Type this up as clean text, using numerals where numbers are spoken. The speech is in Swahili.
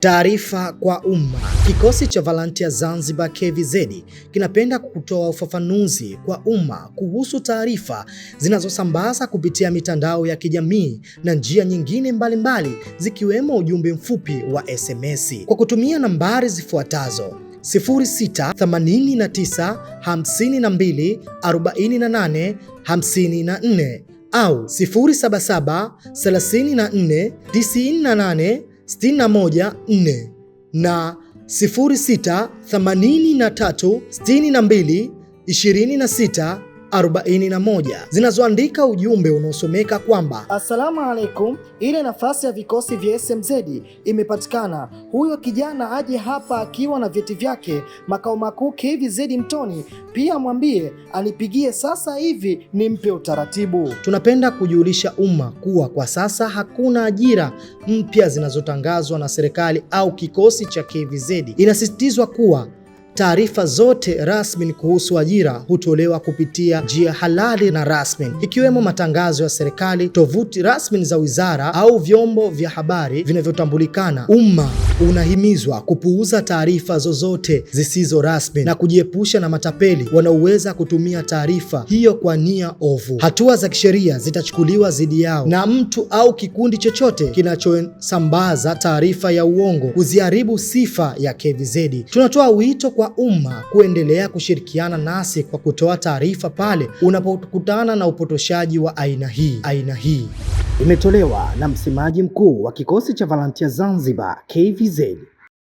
Taarifa kwa umma. Kikosi cha Volunteer Zanzibar KVZ kinapenda kutoa ufafanuzi kwa umma kuhusu taarifa zinazosambaza kupitia mitandao ya kijamii na njia nyingine mbalimbali zikiwemo ujumbe mfupi wa SMS kwa kutumia nambari zifuatazo: 0689524854 au 077349861 na 0683622641 zinazoandika ujumbe unaosomeka kwamba Assalamu alaikum, ile nafasi ya vikosi vya SMZ imepatikana. Huyo kijana aje hapa akiwa na vyeti vyake makao makuu KVZ Mtoni. Pia mwambie anipigie sasa hivi nimpe utaratibu. Tunapenda kujulisha umma kuwa kwa sasa hakuna ajira mpya zinazotangazwa na serikali au kikosi cha KVZ. Inasisitizwa kuwa taarifa zote rasmi kuhusu ajira hutolewa kupitia njia halali na rasmi, ikiwemo matangazo ya serikali, tovuti rasmi za wizara au vyombo vya habari vinavyotambulikana. Umma unahimizwa kupuuza taarifa zozote zisizo rasmi na kujiepusha na matapeli wanaoweza kutumia taarifa hiyo kwa nia ovu. Hatua za kisheria zitachukuliwa dhidi yao na mtu au kikundi chochote kinachosambaza taarifa ya uongo kuziharibu sifa ya KVZ. Tunatoa wito kwa umma kuendelea kushirikiana nasi kwa kutoa taarifa pale unapokutana na upotoshaji wa aina hii. Imetolewa na msemaji mkuu wa kikosi cha Volunteer Zanzibar KVZ.